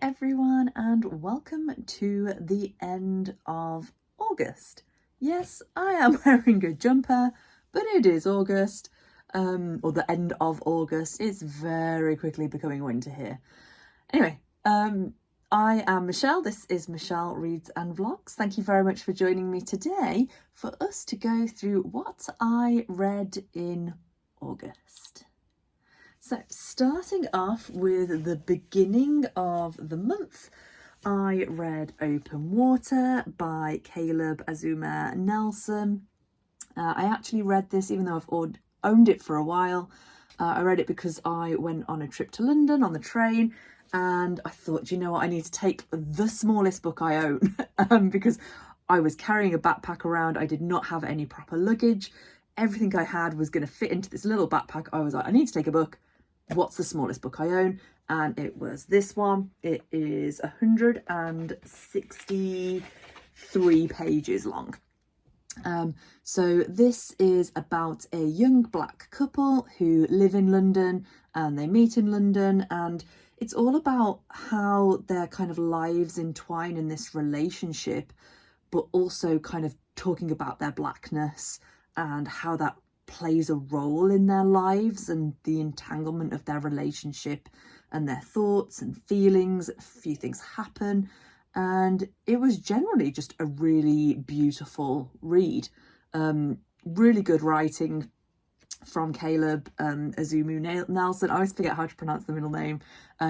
everyone, and welcome to the end of August. Yes, I am wearing a jumper, but it is August, or the end of August. It's very quickly becoming winter here. Anyway, I am Michelle. This is Michelle Reads and Vlogs. Thank you very much for joining me today for us to go through what I read in August. So starting off with the beginning of the month, I read Open Water by Caleb Azumah Nelson. I actually read this even though I've owned it for a while. I read it because I went on a trip to London on the train and I thought, you know what, I need to take the smallest book I own because I was carrying a backpack around. I did not have any proper luggage. Everything I had was going to fit into this little backpack. I was like, I need to take a book. What's the smallest book I own? And it was this one. It is 163 pages long. So this is about a young black couple who live in London and they meet in London, and it's all about how their kind of lives entwine in this relationship, but also kind of talking about their blackness and how that plays a role in their lives and the entanglement of their relationship and their thoughts and feelings. A few things happen, and it was generally just a really beautiful read. Really good writing from Caleb Azumah Nelson. I always forget how to pronounce the middle name.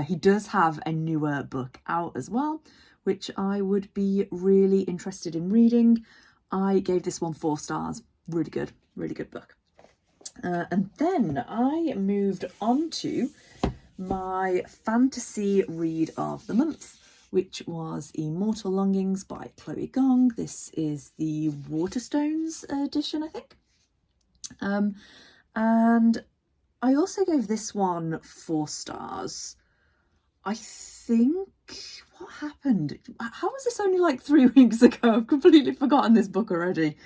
He does have a newer book out as well, which I would be really interested in reading. I gave this one 4 stars. Really good book. And then I moved on to my fantasy read of the month, which was Immortal Longings by Chloe Gong. This is the Waterstones edition, I think. And I also gave this one 4 stars. I think, what happened? How was this only like 3 weeks ago? I've completely forgotten this book already,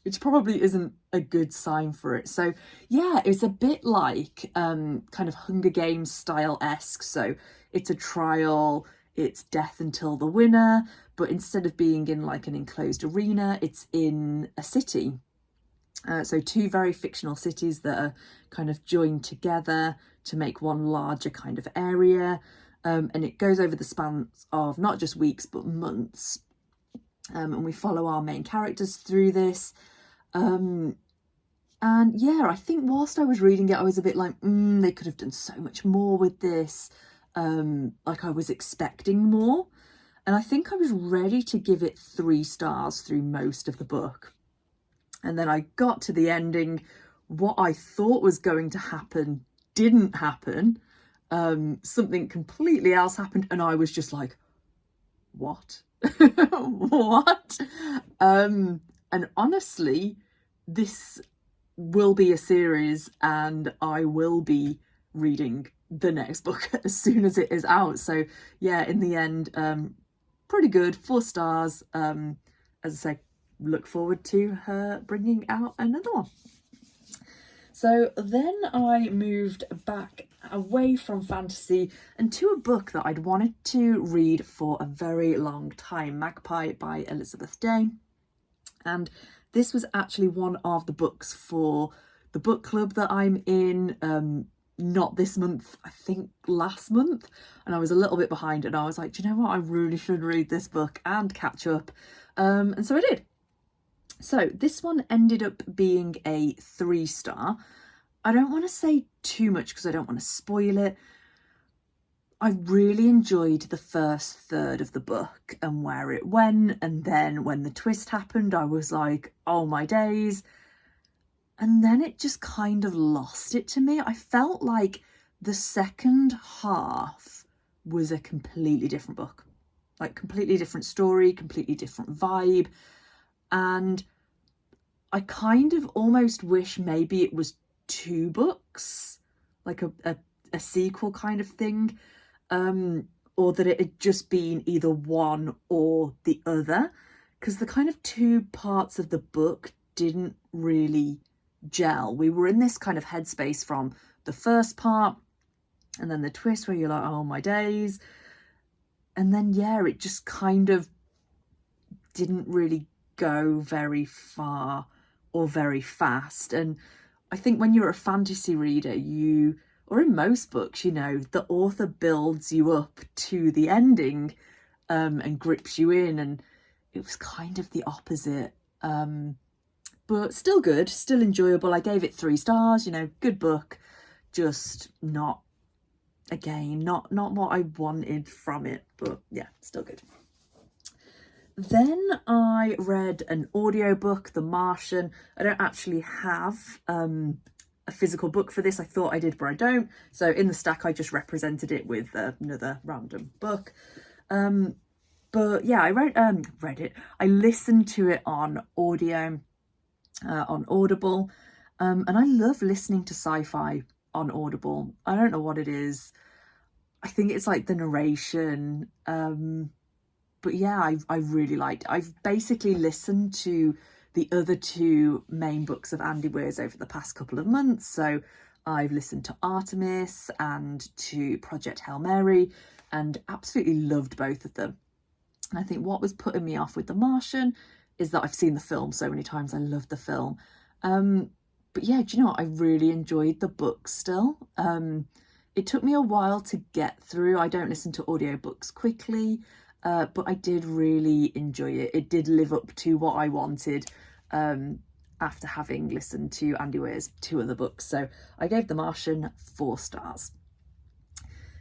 which probably isn't a good sign for it. So yeah, it's a bit like kind of Hunger Games style-esque. So it's a trial, it's death until the winner, but instead of being in like an enclosed arena, it's in a city. So 2 very fictional cities that are kind of joined together to make one larger kind of area. And it goes over the span of not just weeks, but months. And we follow our main characters through this. And yeah, I think whilst I was reading it, I was a bit like, they could have done so much more with this. Like I was expecting more. And I think I was ready to give it 3 stars through most of the book. And then I got to the ending. What I thought was going to happen didn't happen. Something completely else happened, and I was just like, what? What? And honestly, this will be a series and I will be reading the next book as soon as it is out. So yeah, in the end, pretty good, 4 stars. As I say, look forward to her bringing out another one. So then I moved back away from fantasy and to a book that I'd wanted to read for a very long time, Magpie by Elizabeth Day. And this was actually one of the books for the book club that I'm in, not this month, I think last month. And I was a little bit behind and I was like, do you know what? I really should read this book and catch up. And so I did. So this one ended up being a 3 star. I don't want to say too much because I don't want to spoil it. I really enjoyed the first third of the book and where it went. And then when the twist happened, I was like, oh my days. And then it just kind of lost it to me. I felt like the second half was a completely different book. Like completely different story, completely different vibe. And I kind of almost wish maybe it was 2 books, like a sequel kind of thing, or that it had just been either one or the other, because the kind of 2 parts of the book didn't really gel. We were in this kind of headspace from the first part, and then the twist where you're like, oh my days. And then, yeah, it just kind of didn't really go very far or very fast. And I think when you're a fantasy reader, or in most books, you know, the author builds you up to the ending and grips you in. And it was kind of the opposite. But still good, still enjoyable. I gave it 3 stars, you know, good book, just not what I wanted from it, but yeah, still good. Then I read an audiobook, The Martian. I don't actually have a physical book for this. I thought I did, but I don't. So in the stack, I just represented it with another random book. But yeah, I read it. I listened to it on audio, on Audible. And I love listening to sci-fi on Audible. I don't know what it is. I think it's like the narration. But yeah, I really liked it. I've basically listened to the other 2 main books of Andy Weir's over the past couple of months. So I've listened to Artemis and to Project Hail Mary and absolutely loved both of them. And I think what was putting me off with The Martian is that I've seen the film so many times. I love the film. But yeah, do you know what? I really enjoyed the book still. It took me a while to get through. I don't listen to audiobooks quickly, but I did really enjoy it. It did live up to what I wanted after having listened to Andy Weir's 2 other books. So I gave The Martian 4 stars.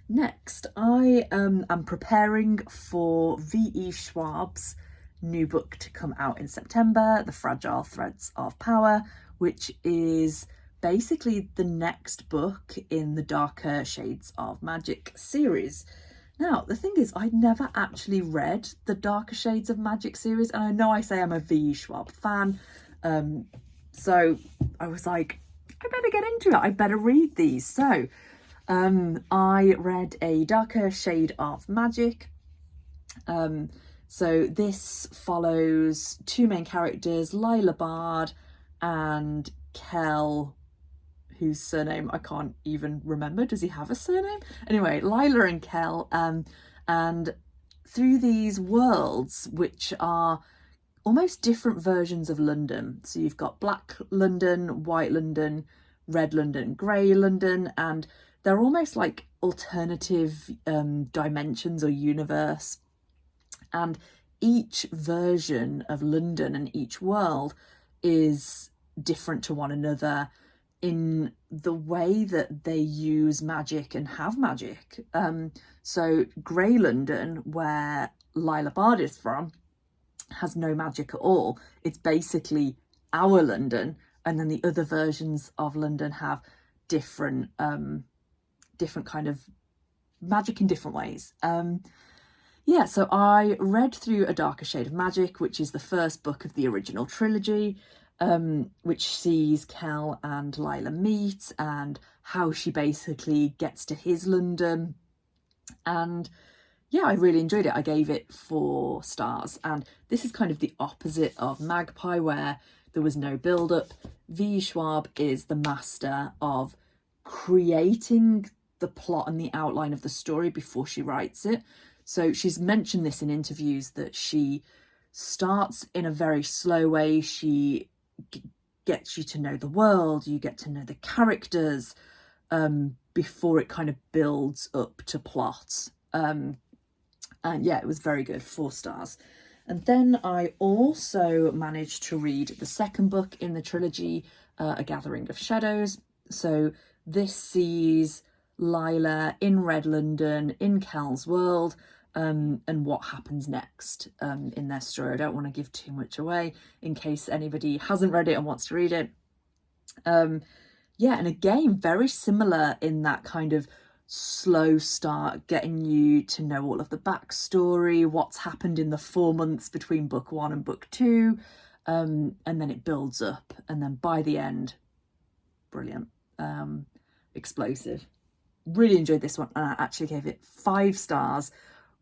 Next, I am preparing for V.E. Schwab's new book to come out in September, The Fragile Threads of Power, which is basically the next book in the Darker Shades of Magic series. Now, the thing is, I'd never actually read the Darker Shades of Magic series, and I know I say I'm a V.E. Schwab fan, so I was like, I better get into it, I better read these. So I read A Darker Shade of Magic. So this follows 2 main characters, Lila Bard and Kel, whose surname I can't even remember. Does he have a surname? Anyway, Lila and Kel, and through these worlds, which are almost different versions of London. So you've got Black London, White London, Red London, Grey London, and they're almost like alternative dimensions or universe. And each version of London and each world is different to one another in the way that they use magic and have magic. So Grey London, where Lila Bard is from, has no magic at all. It's basically our London, and then the other versions of London have different kind of magic in different ways. Yeah, so I read through A Darker Shade of Magic, which is the first book of the original trilogy, which sees Kel and Lila meet and how she basically gets to his London. And yeah, I really enjoyed it. I gave it 4 stars. And this is kind of the opposite of Magpie, where there was no build-up. V. Schwab is the master of creating the plot and the outline of the story before she writes it. So she's mentioned this in interviews, that she starts in a very slow way. She gets you to know the world, you get to know the characters before it kind of builds up to plot. And yeah, it was very good, 4 stars. And then I also managed to read the second book in the trilogy, A Gathering of Shadows. So this sees Lila in Red London, in Kel's world, and what happens next in their story. I don't want to give too much away in case anybody hasn't read it and wants to read it. Yeah, and again, very similar in that kind of slow start, getting you to know all of the backstory, what's happened in the 4 months between book 1 and book 2, and then it builds up, and then by the end, brilliant, explosive. Really enjoyed this one, and I actually gave it 5 stars.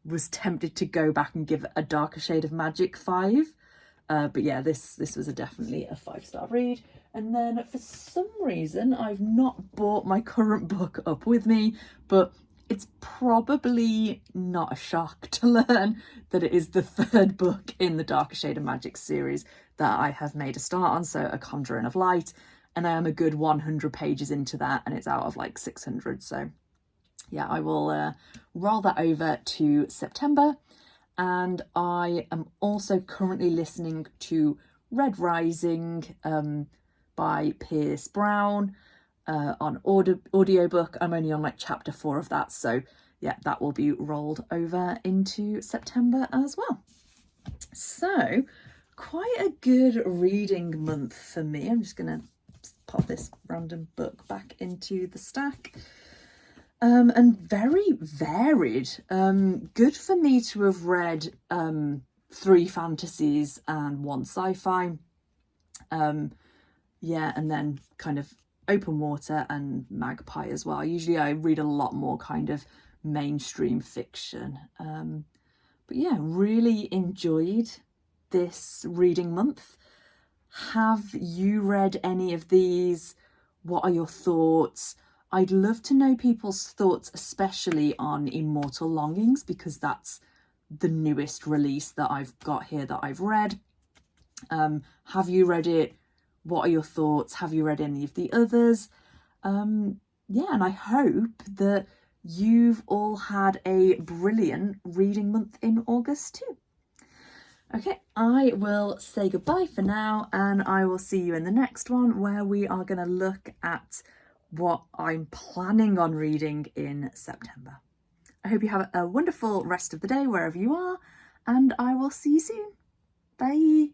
Was tempted to go back and give A Darker Shade of Magic 5, but yeah, this was definitely a 5-star read. And then for some reason I've not brought my current book up with me, but It's probably not a shock to learn that it is the third book in the Darker Shade of Magic series that I have made a start on, so A Conjuring of Light, and I am a good 100 pages into that, and it's out of like 600, so yeah, I will roll that over to September. And I am also currently listening to Red Rising by Pierce Brown on audiobook. I'm only on like chapter 4 of that, so yeah, that will be rolled over into September as well. So quite a good reading month for me. I'm just gonna pop this random book back into the stack. And very varied. Good for me to have read 3 fantasies and 1 sci-fi. Yeah, and then kind of Open Water and Magpie as well. Usually I read a lot more kind of mainstream fiction. But yeah, really enjoyed this reading month. Have you read any of these? What are your thoughts? I'd love to know people's thoughts, especially on Immortal Longings, because that's the newest release that I've got here that I've read. Have you read it? What are your thoughts? Have you read any of the others? Yeah, and I hope that you've all had a brilliant reading month in August too. Okay, I will say goodbye for now, and I will see you in the next one where we are going to look at what I'm planning on reading in September. I hope you have a wonderful rest of the day wherever you are, and I will see you soon. Bye.